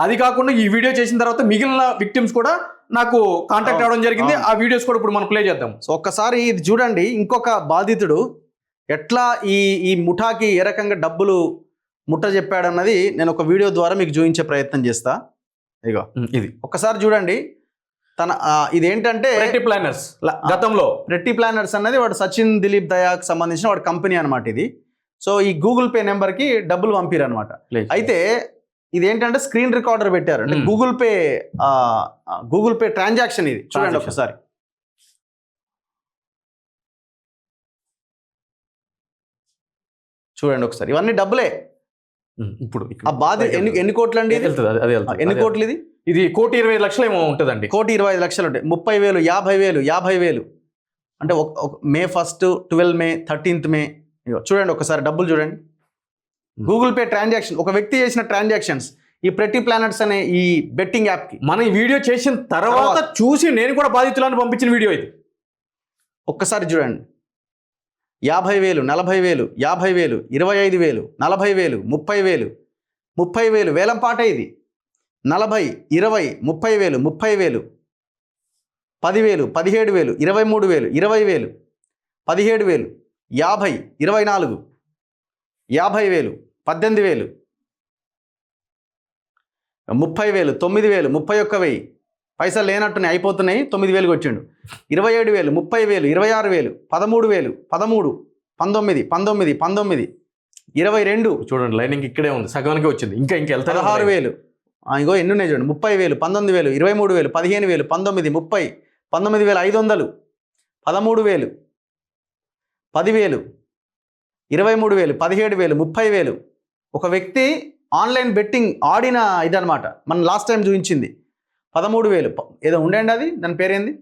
అది కాకుండా ఈ వీడియో చేసిన తర్వాత మిగిలిన విక్టిమ్స్ కూడా నాకు కాంటాక్ట్ అవ్వడం జరిగింది. ఆ వీడియోస్ కూడా ఇప్పుడు మనం ప్లే చేద్దాం. సో ఒక్కసారి ఇది చూడండి, ఇంకొక బాధితుడు ఎట్లా ఈ ముఠాకి ఏ రకంగా డబ్బులు ముట్ట చెప్పాడన్నది నేను ఒక వీడియో ద్వారా మీకు చూపించే ప్రయత్నం చేస్తా. ఇగో ఇది ఒక్కసారి చూడండి. తన ఇదేంటంటే ప్రెట్టి ప్లానర్స్, గతంలో ప్రెట్టి ప్లానర్స్ అన్నది వాడు సచిన్ దిలీప్ దయాకి సంబంధించిన వాడి కంపెనీ అనమాట ఇది. సో ఈ గూగుల్ పే నెంబర్కి డబ్బులు పంపిరు అనమాట. అయితే ఇదేంటంటే స్క్రీన్ రికార్డర్ పెట్టారు, అంటే గూగుల్ పే ట్రాన్సాక్షన్ ఇది. చూడండి ఒకసారి. చూడండి ఒకసారి, ఇవన్నీ డబ్బులే. ఇప్పుడు ఆ బాధ ఎన్ని కోట్లు అండి? ఎన్ని కోట్లు ఇది? ఇది 1,25,00,000 ఏమో ఉంటుందండి. 1,25,00,000 ఉంటాయి. 30,000, 50,000 అంటే May 1, 12 May, 13th May. చూడండి ఒకసారి డబ్బులు చూడండి. గూగుల్ పే ట్రాన్సాక్షన్, ఒక వ్యక్తి చేసిన ట్రాన్సాక్షన్స్ ఈ ప్రెట్టి ప్లానెట్స్ అనే ఈ బెట్టింగ్ యాప్కి. మనం ఈ వీడియో చేసిన తర్వాత చూసి నేను కూడా బాధితులను పంపించిన వీడియో ఇది. ఒక్కసారి చూడండి. 50,000, 40,000, 50,000, 25,000, 40,000, 30,000, 30,000 వేలం పాట ఇది. 40, 20, 30,000, 30,000, 10,000, 17,000, 23,000, 20,000, 17,000, 50, 24, 50,000, 18,000, 30,000, 9,000, 31,000 పైసలు లేనట్టున్నాయి, అయిపోతున్నాయి. 9,000 వచ్చిండు. 27,000, 30,000, 26,000, 13,000, 13, 19, 19, 19, 22. చూడండి లైనింగ్ ఇక్కడే ఉంది, సగానికి వచ్చింది. ఇంకా వెళ్తారు. 16,000. ఇంకో ఎన్ని ఉన్నాయి చూడండి. 30,000, 19,000, 23,000, 15,000, 19, 30, 19,500, 13,000, 10,000, 23,000, 17,000, 30,000. ఒక వ్యక్తి ఆన్లైన్ బెట్టింగ్ ఆడిన ఇదనమాట. మనం లాస్ట్ టైం చూపించింది 13,000 ఏదో ఉండండి, అది దాని పేరేంది?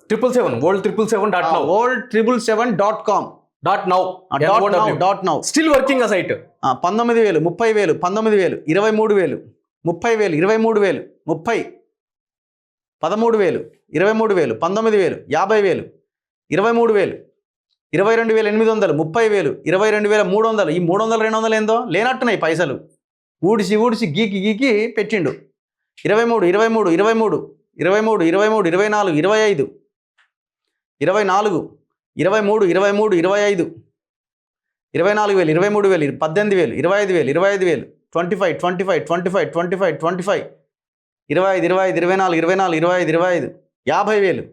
777 world777.now world777.com .now still working ఆ సైట్. 19,000, 30,000, 19,000, 23,000, 30,000, 23,000, 30, 13,000, 23,000, 19,000, 50,000, 23,000, 22,800, 30,000, 22,300. ఈ 300, 200 ఏందో లేనట్టున్నాయి పైసలు. ఊడిసి గీకి పెట్టిండు. 23, 23, 23, 23, 23, 24, 25, 24, 23, 23, 25, 24,000, 23,000, 18,000, 25,000, 25,000, 25, 25, 25, 25, 25, 25, 25, 24, 24, 25, 25, 50,000.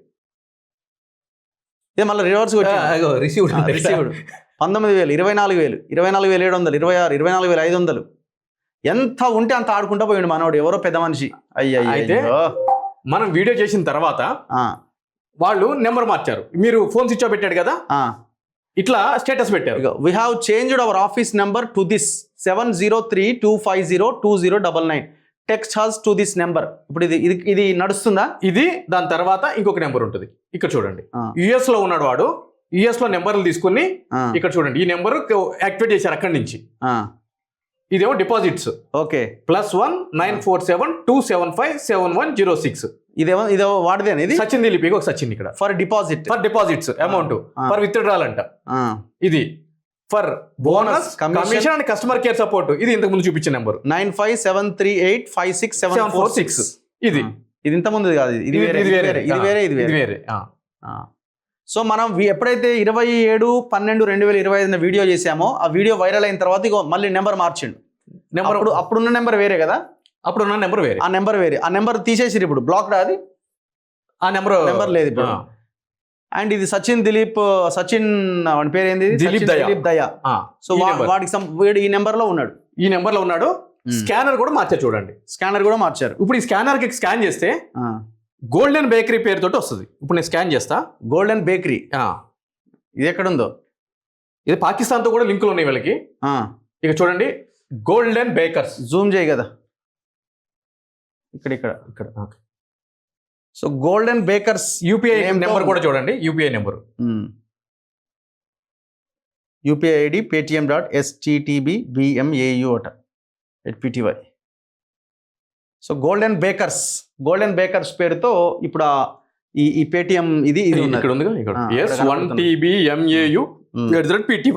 ఇదే మళ్ళీ రివర్స్ రిసీవ్డ్. 19,000, 24,000, 24,700, 26, 24,500. ఎంత ఉంటే అంత ఆడుకుంటా పోయిండు మనోడు, ఎవరో పెద్ద మనిషి. అయితే మనం వీడియో చేసిన తర్వాత వాళ్ళు నెంబర్ మార్చారు. మీరు ఫోన్ స్విచ్ ఆఫ్ పెట్టాడు కదా, ఇట్లా స్టేటస్ పెట్టారు. We have changed our office number to this 7032502099. Text us to this number. ఇప్పుడు ఇది నడుస్తుందా? ఇది దాని తర్వాత ఇంకొక నెంబర్ ఉంటుంది. ఇక్కడ చూడండి, యుఎస్ లో ఉన్నాడు వాడు. యుఎస్ లో నెంబర్లు తీసుకుని ఇక్కడ చూడండి ఈ నెంబర్ యాక్టివేట్ చేశారు అక్కడి నుంచి. ఇదేమో డిపాజిట్స్. ఓకే. +1 947 275 7106. ఇదేమో వాడిదే అనేది. సచిన్ దిలీప్, ఒక సచిన్ ఇక్కడ for deposits amount, for withdrawal అంట. ఇది for bonus, commission and customer care support. ఇది ఇంతకు ముందు చూపించిన నెంబర్ 9573856746. ఇది ఇంత ముందు కాదు, ఇది వేరే. సో మనం ఎప్పుడైతే 27/12/2025 వీడియో చేసామో ఆ వీడియో వైరల్ అయిన తర్వాత ఇగో మళ్ళీ నెంబర్ మార్చిండు. అప్పుడున్న నెంబర్ వేరే కదా, అప్పుడున్న నెంబర్ వేరే. ఆ నెంబర్ తీసేసిరు ఇప్పుడు, బ్లాక్ అది. ఆ నెంబర్ లేదు ఇప్పుడు. అండ్ ఇది సచిన్ వాడి పేరు ఏంది? దిలీప్ దయా. సో వాడికి ఈ నెంబర్ లో ఉన్నాడు. స్కానర్ కూడా మార్చారు చూడండి. ఇప్పుడు ఈ స్కానర్ కి స్కాన్ చేస్తే గోల్డెన్ బేకరీ పేరుతోటి వస్తుంది. ఇప్పుడు నేను స్కాన్ చేస్తా. గోల్డెన్ బేకరీ ఇది ఎక్కడుందో? ఇది పాకిస్తాన్ తో కూడా లింకులు ఉన్నాయి వీళ్ళకి. ఇక చూడండి, గోల్డెన్ బేకర్స్. జూమ్ చేయి కదా ఇక్కడ. So golden bakers UPI number కూడా చూడండి. UPI ID paytm.sttbbmau @pty. So golden bakers పేరుతో ఇప్పుడు ఈ పేటిఎం ఇది ఇక్కడ ఉంది. S1TBMAU @pty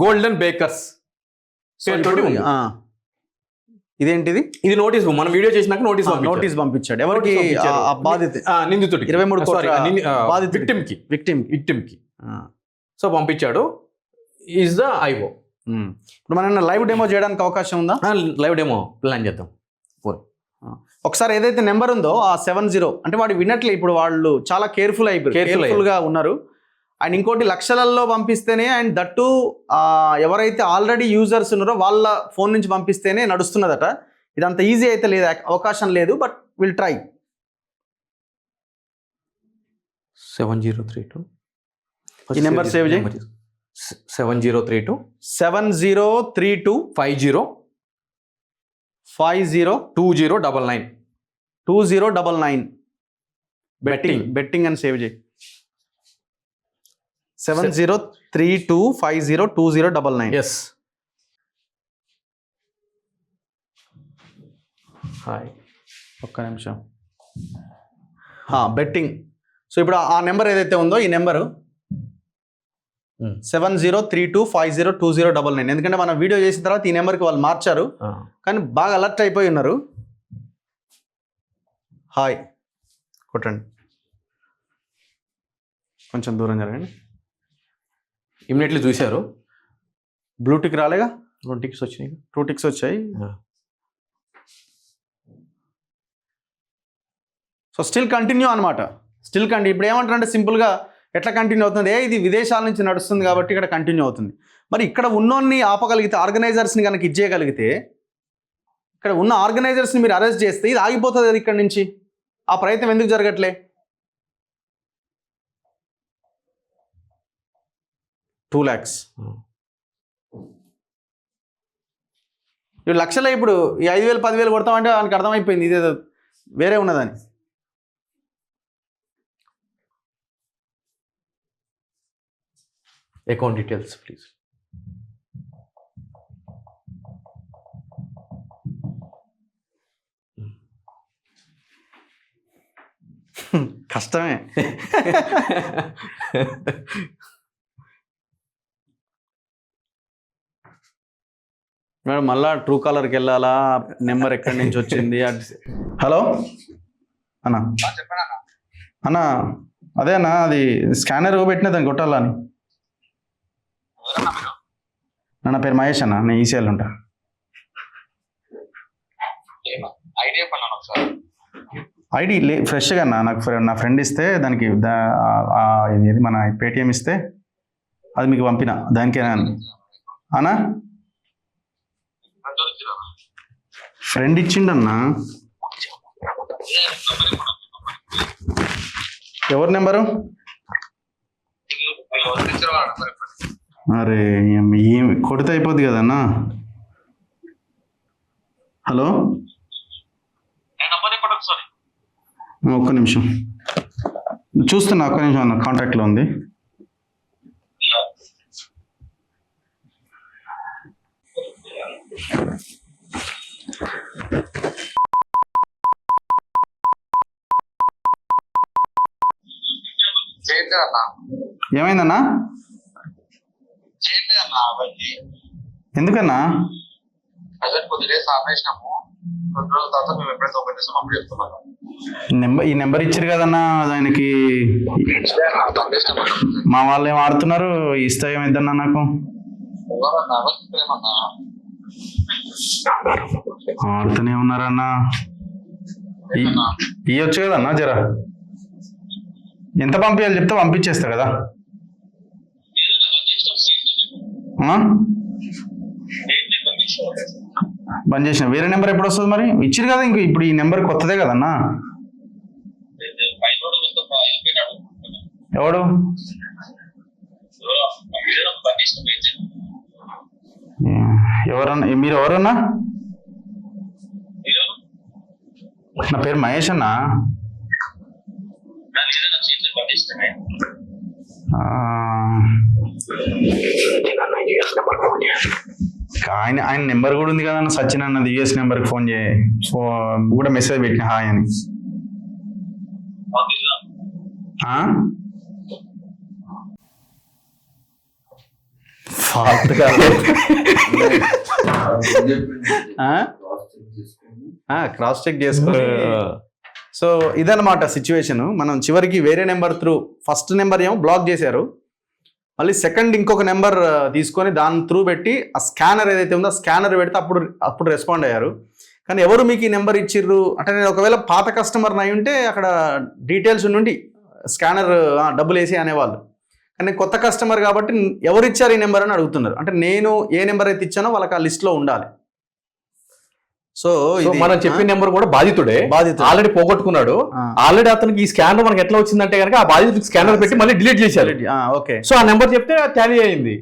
golden baker's. ఇదేంటిది? ఇది నోటీస్, మనం వీడియో చేసినాక నోటీస్ పంపించాడు. ఎవరికి? ఆ బాధిత నిందితుడికి, 23 కోట్ల బాధిత విక్టిమ్ కి సో పంపించాడు. Is the IO. ఇప్పుడు మనం లైవ్ డెమో చేయడానికి అవకాశం ఉందా? లైవ్ డెమో ప్లాన్ చేద్దాం. ఒకసారి ఏదైతే నెంబర్ ఉందో ఆ 70, అంటే వాడు విన్నట్లే, ఇప్పుడు వాళ్ళు చాలా కేర్ఫుల్ గా ఉన్నారు. అండ్ ఇంకోటి లక్షలలో పంపిస్తేనే, అండ్ దట్టు ఎవరైతే ఆల్రెడీ యూజర్స్ ఉన్నారో వాళ్ళ ఫోన్ నుంచి పంపిస్తేనే నడుస్తున్నదట. ఇదంత ఈజీ అయితే లేదు, అవకాశం లేదు, బట్ విల్ ట్రై. 7032 ఈ నెంబర్ సేవ్ చేయి. 7032 50 2099 బెట్టింగ్ అని సేవ్ చేయి. 7032502099. ఎస్. హాయ్, ఒక్క నిమిషం. బెట్టింగ్. సో ఇప్పుడు ఆ నెంబర్ ఏదైతే ఉందో ఈ నెంబరు 7032502099. ఎందుకంటే మనం వీడియో చేసిన తర్వాత ఈ నెంబర్కి వాళ్ళు మార్చారు, కానీ బాగా అలర్ట్ అయిపోయి ఉన్నారు. హాయ్ కొట్టండి, కొంచెం దూరం జరగండి. ఇమ్మీడియట్లీ చూశారు. బ్లూటిక్ రాలేగా? 2 టిక్స్ వచ్చినాయి. 2 టిక్స్ వచ్చాయి. సో స్టిల్ కంటిన్యూ అనమాట. ఇప్పుడు ఏమంటారు అంటే సింపుల్గా ఎట్లా కంటిన్యూ అవుతుంది? ఇది విదేశాల నుంచి నడుస్తుంది కాబట్టి ఇక్కడ కంటిన్యూ అవుతుంది. మరి ఇక్కడ ఉన్నోన్ని ఆపగలిగితే, ఆర్గనైజర్స్ని కనుక ఇచ్చేయగలిగితే, ఇక్కడ ఉన్న ఆర్గనైజర్స్ని మీరు అరెస్ట్ చేస్తే ఇది ఆగిపోతుంది కదా ఇక్కడ నుంచి. ఆ ప్రయత్నం ఎందుకు జరగట్లే? 2 lakhs. ఇప్పుడు లక్షలే. ఇప్పుడు ఈ 5,000 10,000 కొడతామంటే వానికి అర్థమైపోయింది ఇదేదో వేరే ఉన్నదని. Account details please. కష్టమే. మేడం మళ్ళా ట్రూ కాలర్కి వెళ్ళాలా? నెంబర్ ఎక్కడి నుంచి వచ్చింది? హలో అన్నా. అన్నా అదే అన్నా, అది స్కానర్ పెట్టినా దాన్ని కొట్టాలా అని. నా పేరు మహేష్ అన్న, నేను ఈసీఎల్ ఉంటా. ఐడి ఫ్రెష్గా అన్న, నాకు నా ఫ్రెండ్ ఇస్తే దానికి ఇది మన పేటిఎం ఇస్తే అది మీకు పంపిన దానికేనా అన్నా? ఫ్రెండ్ ఇచ్చిండన్నా. ఎవరి నెంబరు? అరే ఏమి కొడితే అయిపోద్ది కదన్నా. హలో, ఒక్క నిమిషం చూస్తున్నా, ఒక్క నిమిషం అన్న, కాంటాక్ట్లో ఉంది. ఏమైందన్నా? ఎందుకన్నా? ఈ నెంబర్ ఇచ్చారు కదన్నా ఆయనకి. మా వాళ్ళు ఏం ఆడుతున్నారు, ఇస్తా ఏమైందన్నా నాకు? ఆడుతూనే ఉన్నారన్నా. ఇవ్వచ్చు కదన్నా జరా. ఎంత పంపించాలి చెప్తే పంపించేస్తా కదా. బంద్ చేసిన వేరే నెంబర్ ఎప్పుడు వస్తుంది మరి? ఇచ్చిరు కదా ఇంక, ఇప్పుడు ఈ నెంబర్ కొత్తదే కదన్నా. ఎవడు? ఎవరన్నా? మీరు ఎవరన్నా? నా పేరు మహేష్ అన్నా. ఆయన నెంబర్ కూడా ఉంది కదన్న, సచిన్ అన్నది. యూఎస్ నెంబర్కి ఫోన్ చేయి, కూడా మెసేజ్ పెట్టిన హాయ్ అని. క్రాస్ చెక్ చేసుకొని సో ఇదన్నమాట సిచ్యువేషన్. మనం చివరికి వేరే నెంబర్ త్రూ ఫస్ట్ నెంబర్ ఏమో బ్లాక్ చేశారు, మళ్ళీ సెకండ్ ఇంకొక నెంబర్ తీసుకొని దాని త్రూ పెట్టి ఆ స్కానర్ ఏదైతే ఉందో ఆ స్కానర్ పెడితే అప్పుడు రెస్పాండ్ అయ్యారు. కానీ ఎవరు మీకు ఈ నెంబర్ ఇచ్చిర్రు అంటే, నేను ఒకవేళ పాత కస్టమర్ అయి ఉంటే అక్కడ డీటెయిల్స్ నుండి స్కానర్ డబ్బులు వేసి అనేవాళ్ళు. కానీ కొత్త కస్టమర్ కాబట్టి ఎవరు ఇచ్చారు ఈ నెంబర్ అని అడుగుతున్నారు. అంటే నేను ఏ నెంబర్ అయితే ఇచ్చానో వాళ్ళకి ఆ లిస్ట్లో ఉండాలి. సో మనం చెప్పిన నెంబర్ కూడా బాధితుడే, ఆల్రెడీ పోగొట్టుకున్నాడు. ఆల్రెడీ అతనికి ఈ స్కానర్ మనకి ఎట్లా వచ్చిందంటే కనుక ఆ బాధితుడికి స్కానర్ పెట్టి మళ్ళీ డిలీట్ చేశారు. ఓకే, సో ఆ నెంబర్ చెప్తే టాలీ అయింది.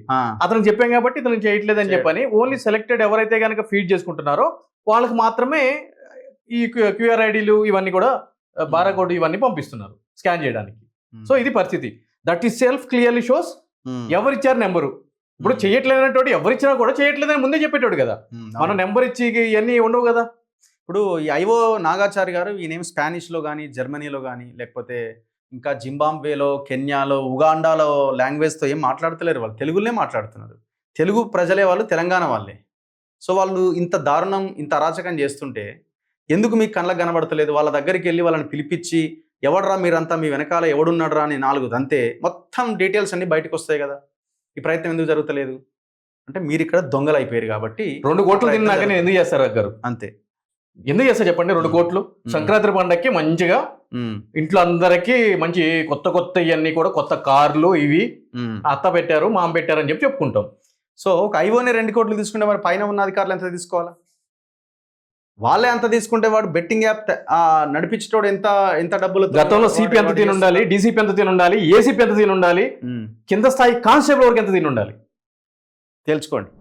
అతను చెప్పాం కాబట్టి ఇతను చేయట్లేదని చెప్పని ఓన్లీ సెలెక్టెడ్ ఎవరైతే కనుక ఫీడ్ చేసుకుంటున్నారో వాళ్ళకి మాత్రమే ఈ క్యూఆర్ ఐడీలు ఇవన్నీ కూడా బారాకోడ్ ఇవన్నీ పంపిస్తున్నారు స్కాన్ చేయడానికి. సో ఇది పరిస్థితి. That is self clearly shows ఎవరిచ్చారు నెంబరు. ఇప్పుడు చేయట్లేదనేటోడు ఎవరిచ్చినా కూడా చేయట్లేదని ముందే చెప్పేటోడు కదా, మనం నెంబర్ ఇచ్చి ఇవన్నీ ఉండవు కదా. ఇప్పుడు ఈ ఐఓ నాగాచారి గారు ఈయనేం స్పానిష్లో కానీ జర్మనీలో కానీ లేకపోతే ఇంకా జింబాబ్వేలో కెన్యాలో ఉగాండాలో లాంగ్వేజ్తో ఏం మాట్లాడతలేరు, వాళ్ళు తెలుగులోనే మాట్లాడుతున్నారు. తెలుగు ప్రజలే వాళ్ళు, తెలంగాణ వాళ్ళే. సో వాళ్ళు ఇంత దారుణం ఇంత అరాచకం చేస్తుంటే ఎందుకు మీకు కళ్ళకు కనబడతలేదు? వాళ్ళ దగ్గరికి వెళ్ళి వాళ్ళని పిలిపించి ఎవడరా మీరంతా, మీ వెనకాల ఎవడున్నాడరా అని 4 దంతే మొత్తం డీటెయిల్స్ అన్ని బయటకు వస్తాయి కదా. ఈ ప్రయత్నం ఎందుకు జరుగుతలేదు అంటే మీరు ఇక్కడ దొంగలు అయిపోయారు కాబట్టి. 2 కోట్లు తిన్నాక నేను ఎందుకు చేస్తారు గారు? అంతే, ఎందుకు చేస్తారు చెప్పండి? 2 కోట్లు సంక్రాంతి పండగకి మంచిగా ఇంట్లో అందరికి మంచి కొత్త ఇవన్నీ కూడా కొత్త కార్లు ఇవి అత్త పెట్టారు మామ పెట్టారు అని చెప్పి చెప్పుకుంటాం. సో ఒక ఐఓనే 2 కోట్లు తీసుకుంటే మరి పైన ఉన్న అధికారులు ఎంత తీసుకోవాలా? వాళ్ళే అంత తీసుకుంటే వాడు బెట్టింగ్ యాప్ నడిపించేటోడు ఎంత డబ్బులు? గతంలో సిపి ఎంత తిని ఉండాలి, డీసీపీ ఎంత తిని ఉండాలి, ఏసీపీ ఎంత తిని ఉండాలి, కింద స్థాయి కానిస్టేబుల్ వరకు ఎంత తిని ఉండాలి? తెలుసుకోండి.